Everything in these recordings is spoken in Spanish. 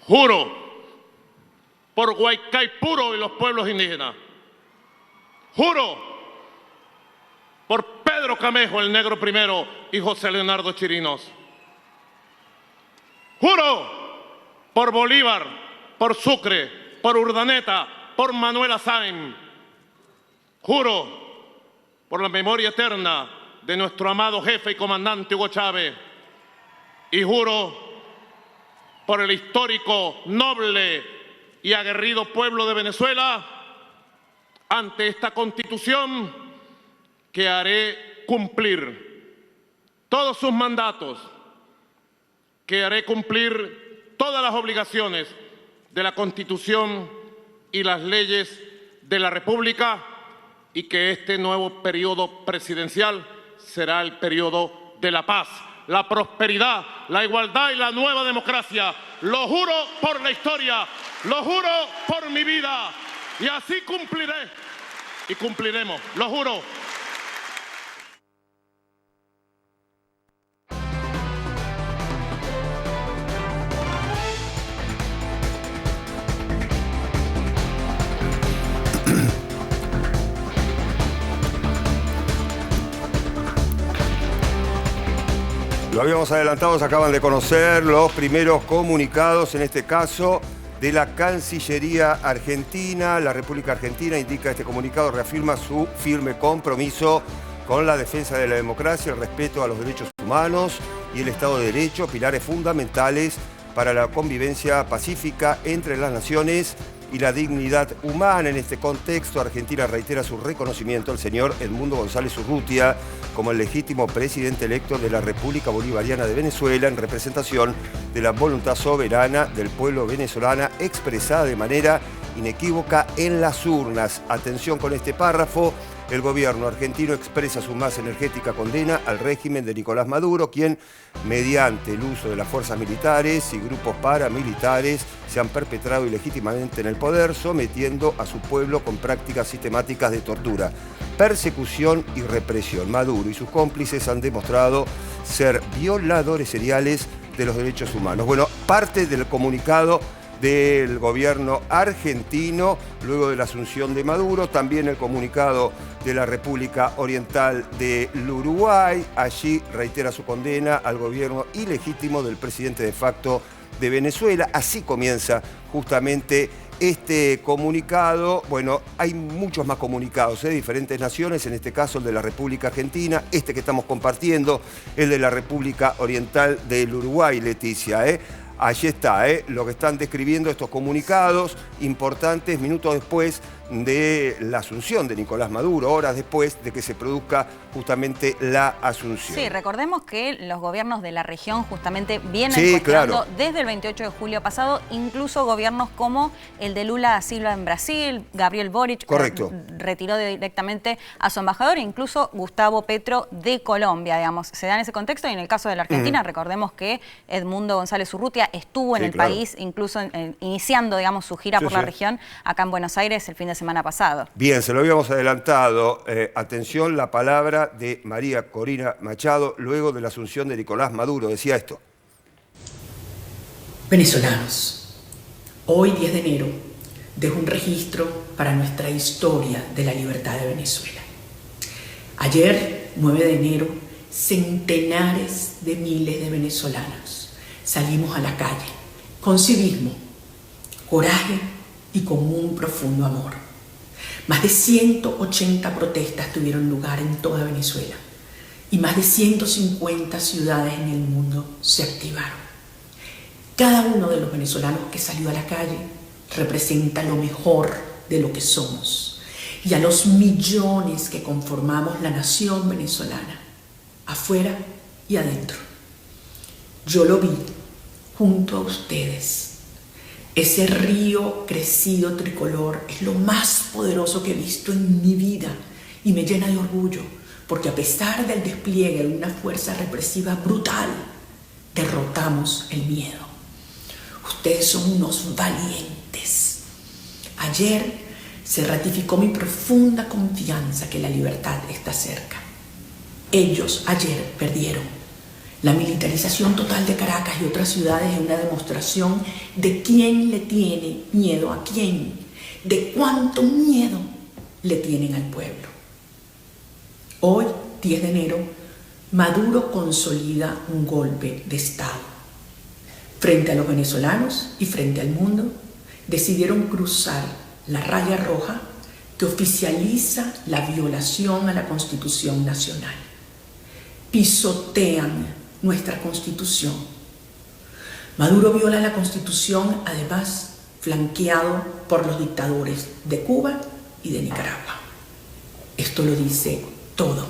Juro por Guaycaipuro y los pueblos indígenas. Juro por Pedro Camejo, el negro primero, y José Leonardo Chirinos. Juro por Bolívar, por Sucre, por Urdaneta, por Manuel Azaña. Juro por la memoria eterna de nuestro amado jefe y comandante Hugo Chávez. Y juro por el histórico, noble y aguerrido pueblo de Venezuela, ante esta Constitución, que haré cumplir todos sus mandatos, que haré cumplir todas las obligaciones de la Constitución y las leyes de la República, y que este nuevo periodo presidencial será el periodo de la paz, la prosperidad, la igualdad y la nueva democracia. Lo juro por la historia, lo juro por mi vida, y así cumpliré y cumpliremos, lo juro. Lo habíamos adelantado, se acaban de conocer los primeros comunicados, en este caso de la Cancillería Argentina. La República Argentina, indica este comunicado, reafirma su firme compromiso con la defensa de la democracia, el respeto a los derechos humanos y el Estado de Derecho, pilares fundamentales para la convivencia pacífica entre las naciones y la dignidad humana. En este contexto, Argentina reitera su reconocimiento al señor Edmundo González Urrutia como el legítimo presidente electo de la República Bolivariana de Venezuela, en representación de la voluntad soberana del pueblo venezolano, expresada de manera inequívoca en las urnas. Atención con este párrafo. El gobierno argentino expresa su más enérgica condena al régimen de Nicolás Maduro, quien, mediante el uso de las fuerzas militares y grupos paramilitares, se han perpetrado ilegítimamente en el poder, sometiendo a su pueblo con prácticas sistemáticas de tortura, persecución y represión. Maduro y sus cómplices han demostrado ser violadores seriales de los derechos humanos. Bueno, parte del comunicado del gobierno argentino, luego de la asunción de Maduro, también el comunicado de la República Oriental del Uruguay. Allí reitera su condena al gobierno ilegítimo del presidente de facto de Venezuela. Así comienza justamente este comunicado. Bueno, hay muchos más comunicados de diferentes naciones, en este caso el de la República Argentina, este que estamos compartiendo, el de la República Oriental del Uruguay, Leticia, Allí está, lo que están describiendo estos comunicados importantes minutos después de la asunción de Nicolás Maduro, horas después de que se produzca justamente la asunción. Sí, recordemos que los gobiernos de la región justamente vienen cuestionando desde el 28 de julio pasado, incluso gobiernos como el de Lula da Silva en Brasil, Gabriel Boric, retiró directamente a su embajador, e incluso Gustavo Petro de Colombia, digamos. Se da en ese contexto, y en el caso de la Argentina, recordemos que Edmundo González Urrutia estuvo en el país, incluso iniciando, digamos, su gira por la región, acá en Buenos Aires, el fin de semana pasado. Bien, se lo habíamos adelantado. Atención, la palabra de María Corina Machado, luego de la asunción de Nicolás Maduro. Decía esto. Venezolanos, hoy 10 de enero dejo un registro para nuestra historia de la libertad de Venezuela. Ayer, 9 de enero, centenares de miles de venezolanos salimos a la calle con civismo, coraje y con un profundo amor. Más de 180 protestas tuvieron lugar en toda Venezuela y más de 150 ciudades en el mundo se activaron. Cada uno de los venezolanos que salió a la calle representa lo mejor de lo que somos, y a los millones que conformamos la nación venezolana, afuera y adentro. Yo lo vi junto a ustedes. Ese río crecido tricolor es lo más poderoso que he visto en mi vida y me llena de orgullo, porque a pesar del despliegue de una fuerza represiva brutal, derrotamos el miedo. Ustedes son unos valientes. Ayer se ratificó mi profunda confianza que la libertad está cerca. Ellos ayer perdieron. La militarización total de Caracas y otras ciudades es una demostración de quién le tiene miedo a quién, de cuánto miedo le tienen al pueblo. Hoy, 10 de enero, Maduro consolida un golpe de Estado. Frente a los venezolanos y frente al mundo, decidieron cruzar la raya roja que oficializa la violación a la Constitución Nacional. Pisotean nuestra Constitución. Maduro viola la Constitución, además flanqueado por los dictadores de Cuba y de Nicaragua. Esto lo dice todo.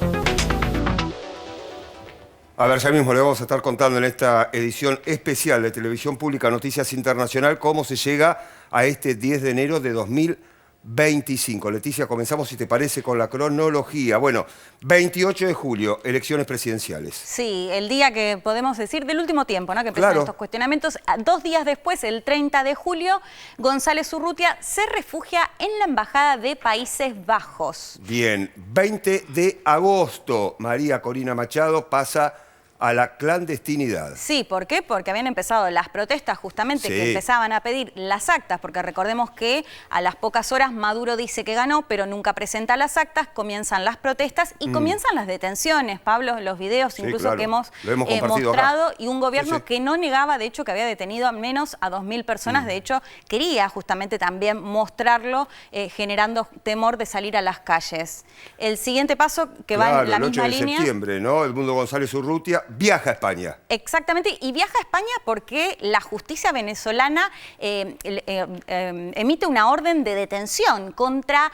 A ver, ya mismo le vamos a estar contando en esta edición especial de Televisión Pública Noticias Internacional cómo se llega a este 10 de enero de 2025. Leticia, comenzamos, si te parece, con la cronología. Bueno, 28 de julio, elecciones presidenciales. Sí, el día que podemos decir del último tiempo, ¿no? Que empezaron estos cuestionamientos. 2 días después, el 30 de julio, González Urrutia se refugia en la Embajada de Países Bajos. Bien, 20 de agosto, María Corina Machado pasa a la clandestinidad. Sí, ¿por qué? Porque habían empezado las protestas justamente que empezaban a pedir las actas, porque recordemos que a las pocas horas Maduro dice que ganó, pero nunca presenta las actas, comienzan las protestas y comienzan las detenciones, Pablo, los videos incluso que hemos mostrado acá. Y un gobierno que no negaba, de hecho, que había detenido al menos a 2.000 personas, de hecho, quería justamente también mostrarlo, generando temor de salir a las calles. El siguiente paso, que va en la misma línea... el 8 de septiembre, ¿no? Edmundo González Urrutia viaja a España. Exactamente, y viaja a España porque la justicia venezolana emite una orden de detención contra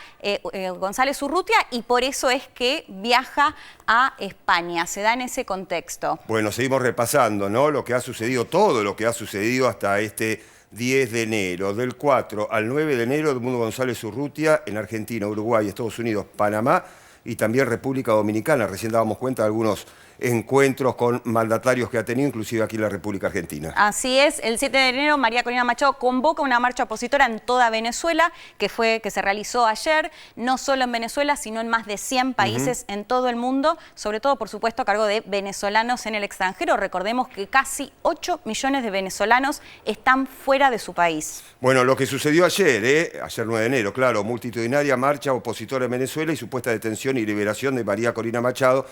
González Urrutia y por eso es que viaja a España. Se da en ese contexto. Bueno, seguimos repasando, ¿no? Lo que ha sucedido, todo lo que ha sucedido hasta este 10 de enero. Del 4 al 9 de enero, Edmundo González Urrutia en Argentina, Uruguay, Estados Unidos, Panamá y también República Dominicana. Recién dábamos cuenta de algunos encuentros con mandatarios que ha tenido, inclusive aquí en la República Argentina. Así es, el 7 de enero María Corina Machado convoca una marcha opositora en toda Venezuela, que se realizó ayer, no solo en Venezuela, sino en más de 100 países en todo el mundo, sobre todo, por supuesto, a cargo de venezolanos en el extranjero. Recordemos que casi 8 millones de venezolanos están fuera de su país. Bueno, lo que sucedió ayer, ayer 9 de enero, claro, multitudinaria marcha opositora en Venezuela y supuesta detención y liberación de María Corina Machado.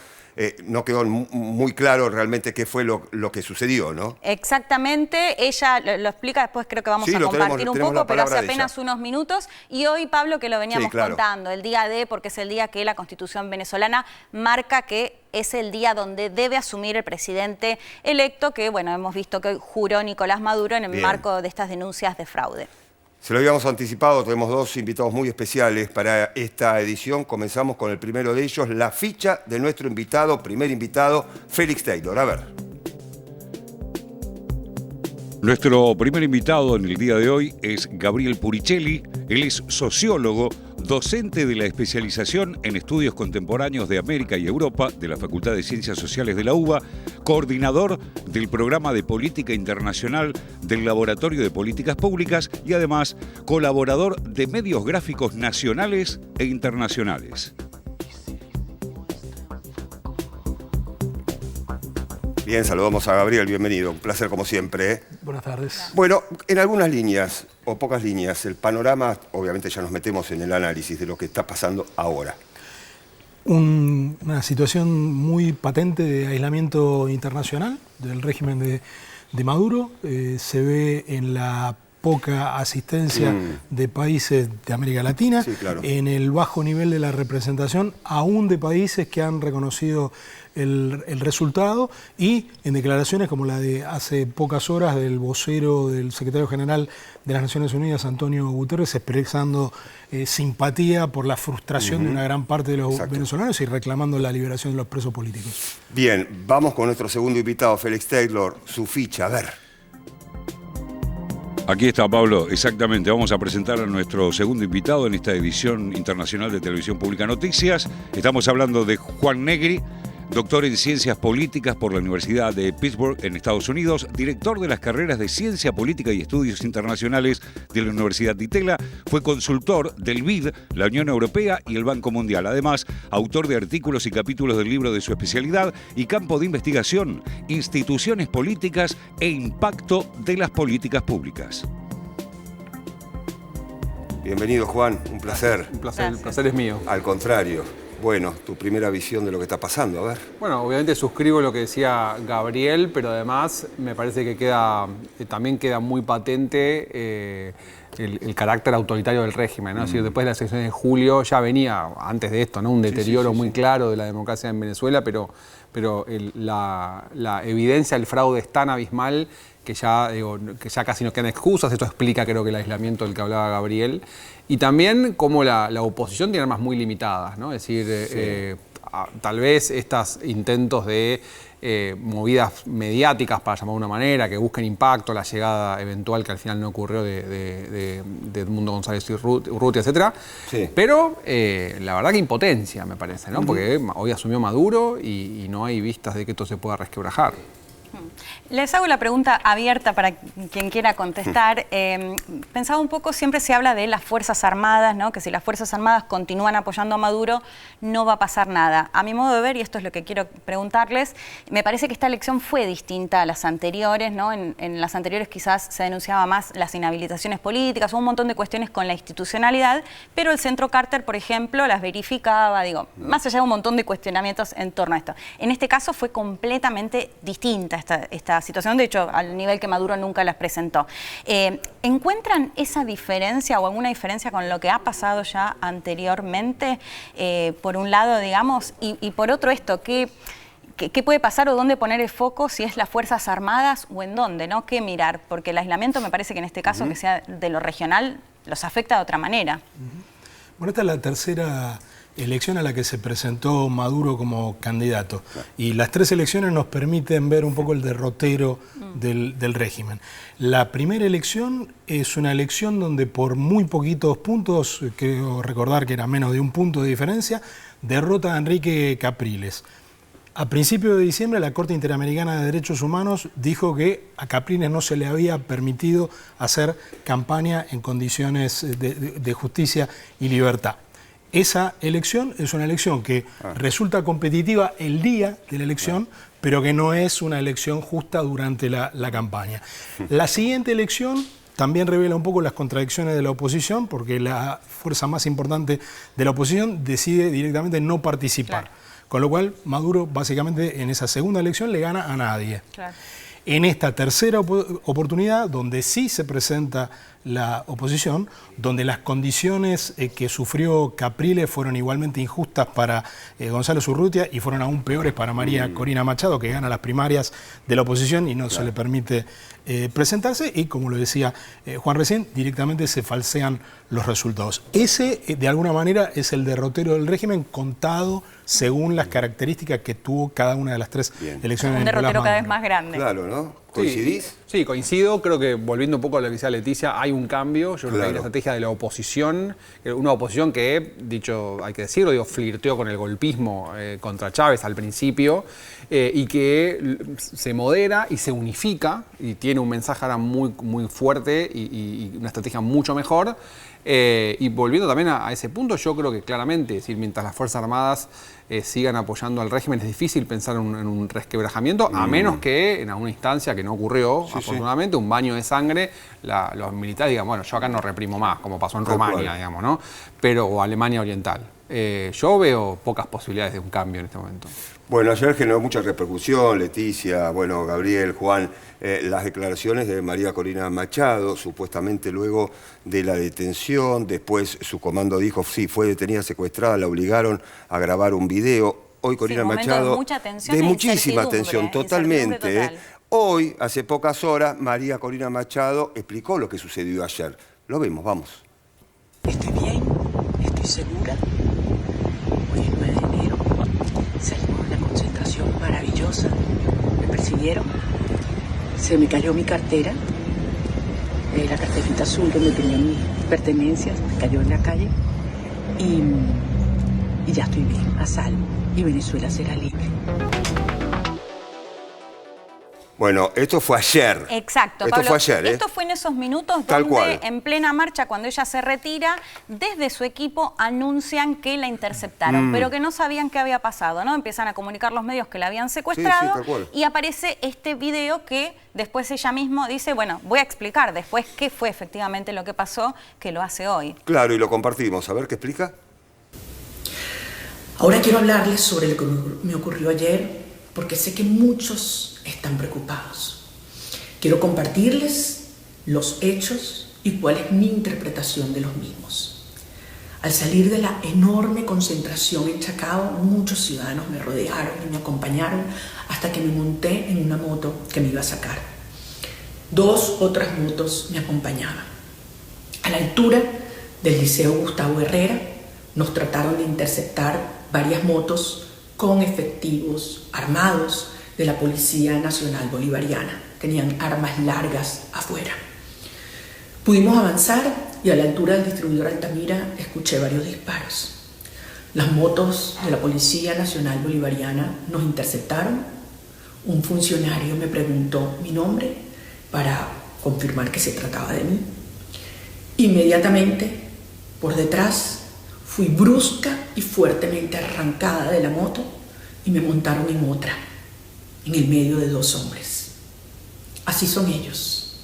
No quedó muy claro realmente qué fue lo que sucedió, ¿no? Exactamente, ella lo explica, después creo que vamos a compartir un poco, pero hace apenas unos minutos. Y hoy, Pablo, que lo veníamos contando, el día D, porque es el día que la Constitución venezolana marca que es el día donde debe asumir el presidente electo, que bueno, hemos visto que hoy juró Nicolás Maduro en el marco de estas denuncias de fraude. Se lo habíamos anticipado, tenemos 2 invitados muy especiales para esta edición. Comenzamos con el primero de ellos, la ficha de nuestro invitado, primer invitado, Félix Taylor. A ver. Nuestro primer invitado en el día de hoy es Gabriel Puricelli. Él es sociólogo, docente de la especialización en estudios contemporáneos de América y Europa de la Facultad de Ciencias Sociales de la UBA, coordinador del programa de política internacional del Laboratorio de Políticas Públicas y además colaborador de medios gráficos nacionales e internacionales. Bien, saludamos a Gabriel, bienvenido, un placer como siempre. Buenas tardes. Bueno, en algunas líneas, o pocas líneas, el panorama, obviamente ya nos metemos en el análisis de lo que está pasando ahora. Una situación muy patente de aislamiento internacional del régimen de Maduro. Se ve en la poca asistencia de países de América Latina, en el bajo nivel de la representación, aún de países que han reconocido el resultado, y en declaraciones como la de hace pocas horas del vocero del secretario general de las Naciones Unidas, Antonio Guterres, expresando simpatía por la frustración de una gran parte de los venezolanos y reclamando la liberación de los presos políticos. Bien, vamos con nuestro segundo invitado, Félix Taylor, su ficha, a ver. Aquí está, Pablo, exactamente. Vamos a presentar a nuestro segundo invitado en esta edición internacional de Televisión Pública Noticias. Estamos hablando de Juan Negri. doctor en Ciencias Políticas por la Universidad de Pittsburgh en Estados Unidos, director de las carreras de Ciencia Política y Estudios Internacionales de la Universidad de Itela, fue consultor del BID, la Unión Europea y el Banco Mundial. Además, autor de artículos y capítulos del libro de su especialidad y campo de investigación, instituciones políticas e impacto de las políticas públicas. Bienvenido, Juan, un placer. Un placer, el placer es mío. Al contrario. Bueno, tu primera visión de lo que está pasando, a ver. Bueno, obviamente suscribo lo que decía Gabriel, pero además me parece que también queda muy patente el carácter autoritario del régimen, ¿no? Es decir, después de las elecciones de julio ya venía, antes de esto, ¿no? Un deterioro muy claro de la democracia en Venezuela, pero la evidencia del fraude es tan abismal que ya casi no quedan excusas. Esto explica, creo, que el aislamiento del que hablaba Gabriel. Y también cómo la oposición tiene armas muy limitadas, ¿no? Es decir, tal vez estos intentos de movidas mediáticas, para llamar de una manera, que busquen impacto, la llegada eventual que al final no ocurrió de Edmundo González Urrutia, etc. Sí. Pero la verdad que impotencia, me parece, ¿no? Porque hoy asumió Maduro y no hay vistas de que esto se pueda resquebrajar. Les hago la pregunta abierta para quien quiera contestar. Pensaba un poco, siempre se habla de las Fuerzas Armadas, ¿no? Que si las Fuerzas Armadas continúan apoyando a Maduro, no va a pasar nada. A mi modo de ver, y esto es lo que quiero preguntarles, me parece que esta elección fue distinta a las anteriores, ¿no? En las anteriores quizás se denunciaba más las inhabilitaciones políticas, un montón de cuestiones con la institucionalidad, pero el Centro Carter, por ejemplo, las verificaba, más allá de un montón de cuestionamientos en torno a esto. En este caso fue completamente distinta esta situación, de hecho, al nivel que Maduro nunca las presentó. ¿Encuentran esa diferencia o alguna diferencia con lo que ha pasado ya anteriormente? Por un lado, digamos, y por otro esto, ¿qué puede pasar o dónde poner el foco, si es las Fuerzas Armadas o en dónde, ¿no? ¿Qué mirar? Porque el aislamiento me parece que en este caso, que sea de lo regional, los afecta de otra manera. Bueno, esta es la tercera elección a la que se presentó Maduro como candidato. Y las tres elecciones nos permiten ver un poco el derrotero del régimen. La primera elección es una elección donde por muy poquitos puntos, creo recordar que era menos de un punto de diferencia, derrota a Enrique Capriles. A principios de diciembre, la Corte Interamericana de Derechos Humanos dijo que a Capriles no se le había permitido hacer campaña en condiciones de justicia y libertad. Esa elección es una elección que resulta competitiva el día de la elección, pero que no es una elección justa durante la campaña. La siguiente elección también revela un poco las contradicciones de la oposición, porque la fuerza más importante de la oposición decide directamente no participar. Con lo cual, Maduro básicamente en esa segunda elección le gana a nadie. En esta tercera oportunidad, donde sí se presenta la oposición, donde las condiciones que sufrió Capriles fueron igualmente injustas para Gonzalo Urrutia y fueron aún peores para María Corina Machado, que gana las primarias de la oposición y no se le permite presentarse, y como lo decía Juan recién, directamente se falsean los resultados. Ese, de alguna manera, es el derrotero del régimen contado según las características que tuvo cada una de las tres elecciones. Un derrotero cada vez más grande. Claro, ¿no? ¿Coincidís? Sí, coincido. Creo que, volviendo un poco a lo que decía Leticia, hay un cambio. Yo creo que hay una estrategia de la oposición, una oposición que, dicho, hay que decirlo, flirteó con el golpismo contra Chávez al principio, y que se modera y se unifica y tiene un mensaje ahora muy, muy fuerte y una estrategia mucho mejor. Y volviendo también a ese punto, yo creo que claramente, es decir, mientras las Fuerzas Armadas sigan apoyando al régimen, es difícil pensar en un resquebrajamiento, a menos que en alguna instancia, que no ocurrió, afortunadamente, un baño de sangre, los militares digan, bueno, yo acá no reprimo más, como pasó en Rumania, digamos, ¿no? o Alemania Oriental. Yo veo pocas posibilidades de un cambio en este momento. Bueno, ayer generó mucha repercusión, Leticia, bueno, Gabriel, Juan, las declaraciones de María Corina Machado, supuestamente luego de la detención. Después su comando dijo, sí, fue detenida, secuestrada, la obligaron a grabar un video. Hoy Corina Machado, de mucha tensión, de muchísima tensión, totalmente. Hoy, hace pocas horas, María Corina Machado explicó lo que sucedió ayer. Lo vemos, vamos. Estoy bien, estoy segura. Hoy es 9 de enero. Salimos de una concentración maravillosa. Me persiguieron. Se me cayó mi cartera. La carterita azul donde tenía mis pertenencias. Me cayó en la calle. Y ya estoy bien, a salvo. Y Venezuela será libre. Bueno, esto fue ayer. Exacto, esto Pablo, fue ayer, esto fue en esos minutos Tal donde cual. en plena marcha, cuando ella se retira, desde su equipo anuncian que la interceptaron, pero que no sabían qué había pasado, ¿no? Empiezan a comunicar los medios que la habían secuestrado, tal cual. y aparece este video que después ella misma dice, bueno, voy a explicar después qué fue efectivamente lo que pasó, que lo hace hoy. Claro, y lo compartimos. A ver, ¿qué explica? Ahora quiero hablarles sobre lo que me ocurrió ayer, porque sé que muchos están preocupados. Quiero compartirles los hechos y cuál es mi interpretación de los mismos. Al salir de la enorme concentración en Chacao, muchos ciudadanos me rodearon y me acompañaron hasta que me monté en una moto que me iba a sacar. 2 otras motos me acompañaban. A la altura del Liceo Gustavo Herrera nos trataron de interceptar varias motos con efectivos armados de la Policía Nacional Bolivariana. Tenían armas largas afuera. Pudimos avanzar y a la altura del distribuidor Altamira escuché varios disparos. Las motos de la Policía Nacional Bolivariana nos interceptaron. Un funcionario me preguntó mi nombre para confirmar que se trataba de mí. Inmediatamente, por detrás, fui brusca y fuertemente arrancada de la moto y me montaron en otra, en el medio de 2 hombres. Así son ellos.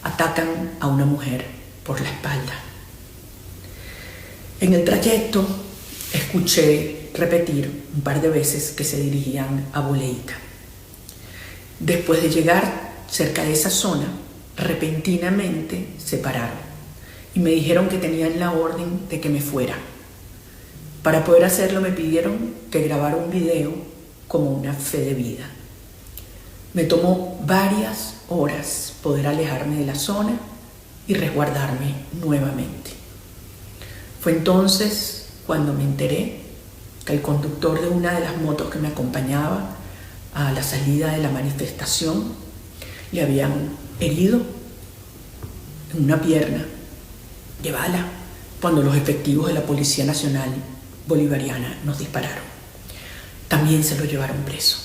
Atacan a una mujer por la espalda. En el trayecto escuché repetir un par de veces que se dirigían a Boleica. Después de llegar cerca de esa zona, repentinamente se pararon y me dijeron que tenían la orden de que me fuera. Para poder hacerlo me pidieron que grabara un video como una fe de vida. Me tomó varias horas poder alejarme de la zona y resguardarme nuevamente. Fue entonces cuando me enteré que el conductor de una de las motos que me acompañaba a la salida de la manifestación le habían herido en una pierna de bala cuando los efectivos de la Policía Nacional Bolivariana nos dispararon. También se lo llevaron preso.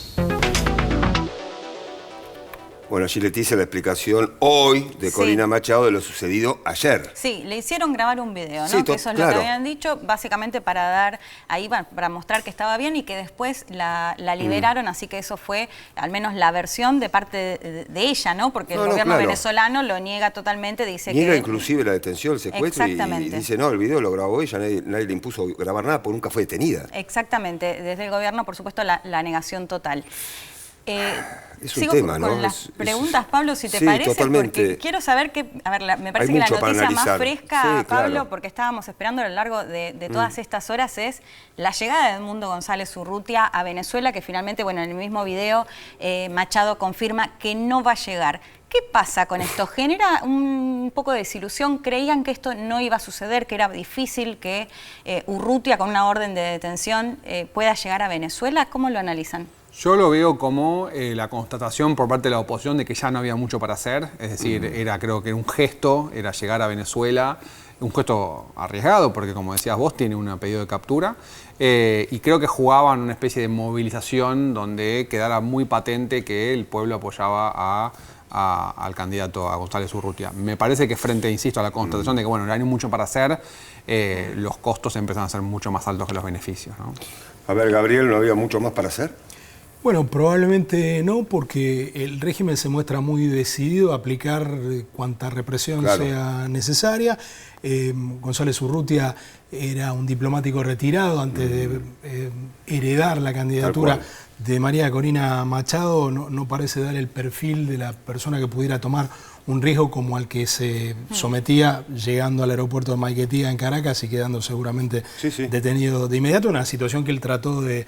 Bueno, allí Leticia, la explicación hoy de Corina Machado de lo sucedido ayer. Sí, le hicieron grabar un video, ¿no? Sí, que eso es lo que habían dicho, básicamente para dar ahí, para mostrar que estaba bien y que después la liberaron, así que eso fue al menos la versión de parte de ella, ¿no? Porque el gobierno venezolano lo niega totalmente, dice niega que... inclusive la detención, el secuestro, y dice, no, el video lo grabó ella, nadie le impuso grabar nada porque nunca fue detenida. Exactamente, desde el gobierno, por supuesto, la negación total. Es un tema, ¿no? Con las preguntas, Pablo, si te parece, totalmente. Porque quiero saber que, a ver, me parece que la noticia más fresca, Pablo, porque estábamos esperando a lo largo de todas estas horas, es la llegada de Edmundo González Urrutia a Venezuela, que finalmente, bueno, en el mismo video Machado confirma que no va a llegar. ¿Qué pasa con esto? ¿Genera un poco de desilusión? ¿Creían que esto no iba a suceder, que era difícil que Urrutia, con una orden de detención, pueda llegar a Venezuela? ¿Cómo lo analizan? Yo lo veo como la constatación por parte de la oposición de que ya no había mucho para hacer, es decir, creo que un gesto, era llegar a Venezuela, un gesto arriesgado, porque como decías vos, tiene un pedido de captura, y creo que jugaban una especie de movilización donde quedara muy patente que el pueblo apoyaba al candidato, a González Urrutia. Me parece que frente, insisto, a la constatación de que bueno, no hay mucho para hacer, los costos empiezan a ser mucho más altos que los beneficios, ¿no? A ver, Gabriel, ¿no había mucho más para hacer? Bueno, probablemente no, porque el régimen se muestra muy decidido a aplicar cuanta represión sea necesaria. González Urrutia era un diplomático retirado antes de heredar la candidatura de María Corina Machado. No parece dar el perfil de la persona que pudiera tomar un riesgo como al que se sometía llegando al aeropuerto de Maiquetía en Caracas y quedando seguramente detenido de inmediato, una situación que él trató de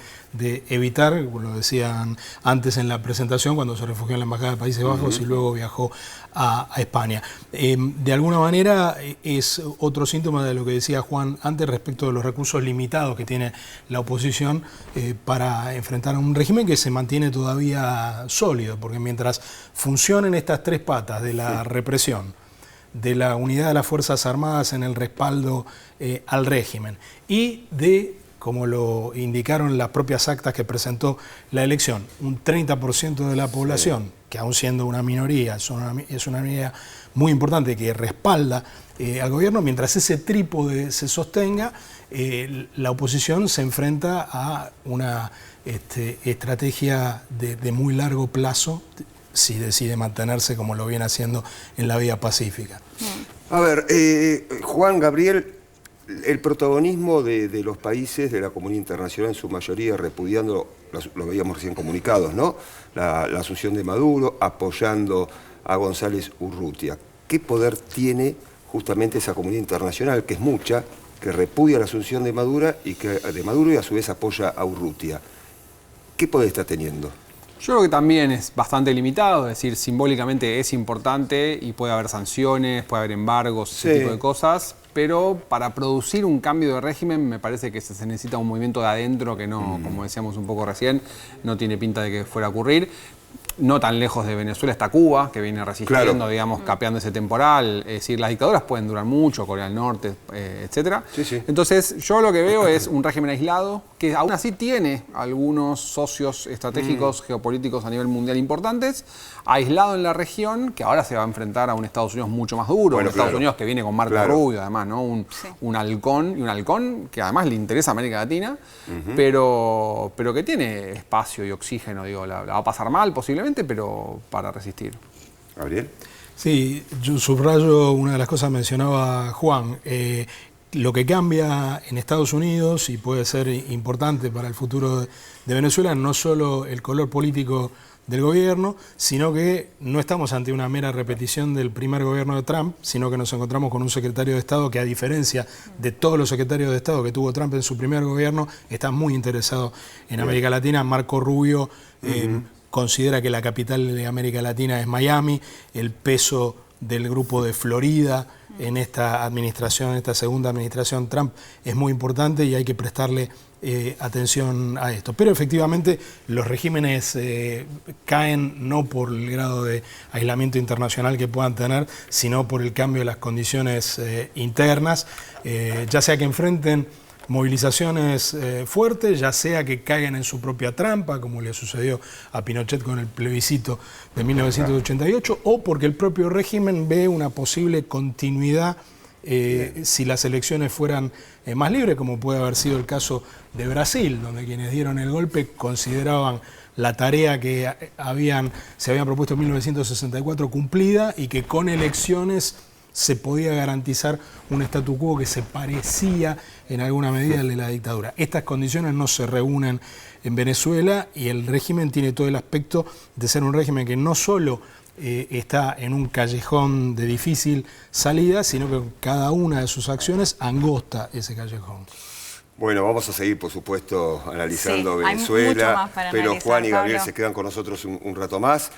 evitar, lo decían antes en la presentación, cuando se refugió en la Embajada de Países Bajos y luego viajó a España. De alguna manera es otro síntoma de lo que decía Juan antes respecto de los recursos limitados que tiene la oposición para enfrentar a un régimen que se mantiene todavía sólido, porque mientras funcionen estas 3 patas de la represión, de la unidad de las Fuerzas Armadas en el respaldo al régimen y de como lo indicaron las propias actas que presentó la elección, un 30% de la población, que aún siendo una minoría, es una minoría muy importante que respalda al gobierno, mientras ese trípode se sostenga, la oposición se enfrenta a una estrategia de muy largo plazo si decide mantenerse como lo viene haciendo en la vía pacífica. A ver, Juan, Gabriel, el protagonismo de los países de la comunidad internacional, en su mayoría repudiando, lo veíamos recién comunicados, ¿no? La asunción de Maduro, apoyando a González Urrutia. ¿Qué poder tiene justamente esa comunidad internacional, que es mucha, que repudia la asunción de Maduro y a su vez apoya a Urrutia? ¿Qué poder está teniendo? Yo creo que también es bastante limitado, es decir, simbólicamente es importante y puede haber sanciones, puede haber embargos, ese tipo de cosas, pero para producir un cambio de régimen me parece que se necesita un movimiento de adentro que no, como decíamos un poco recién, no tiene pinta de que fuera a ocurrir. No tan lejos de Venezuela está Cuba, que viene resistiendo, digamos, capeando ese temporal. Es decir, las dictaduras pueden durar mucho, Corea del Norte, etc. Entonces, yo lo que veo es un régimen aislado, que aún así tiene algunos socios estratégicos geopolíticos a nivel mundial importantes, aislado en la región, que ahora se va a enfrentar a un Estados Unidos mucho más duro, un Estados Unidos que viene con Marco Rubio, además, ¿no? Un halcón que además le interesa a América Latina, pero que tiene espacio y oxígeno, digo, la va a pasar mal posiblemente, pero para resistir. Gabriel. Sí, yo subrayo una de las cosas que mencionaba Juan. Lo que cambia en Estados Unidos y puede ser importante para el futuro de Venezuela, no solo el color político del gobierno, sino que no estamos ante una mera repetición del primer gobierno de Trump, sino que nos encontramos con un secretario de Estado que, a diferencia de todos los secretarios de Estado que tuvo Trump en su primer gobierno, está muy interesado en América Latina. Marco Rubio considera que la capital de América Latina es Miami, el peso del grupo de Florida en esta administración, en esta segunda administración Trump, es muy importante y hay que prestarle atención a esto. Pero efectivamente los regímenes caen no por el grado de aislamiento internacional que puedan tener, sino por el cambio de las condiciones internas, ya sea que enfrenten movilizaciones fuertes, ya sea que caigan en su propia trampa, como le sucedió a Pinochet con el plebiscito de 1988, o porque el propio régimen ve una posible continuidad si las elecciones fueran más libres, como puede haber sido el caso de Brasil, donde quienes dieron el golpe consideraban la tarea que se habían propuesto en 1964 cumplida y que con elecciones se podía garantizar un statu quo que se parecía en alguna medida al de la dictadura. Estas condiciones no se reúnen en Venezuela y el régimen tiene todo el aspecto de ser un régimen que no solo está en un callejón de difícil salida, sino que cada una de sus acciones angosta ese callejón. Bueno, vamos a seguir, por supuesto, analizando Venezuela, pero Juan y Gabriel se quedan con nosotros un rato más.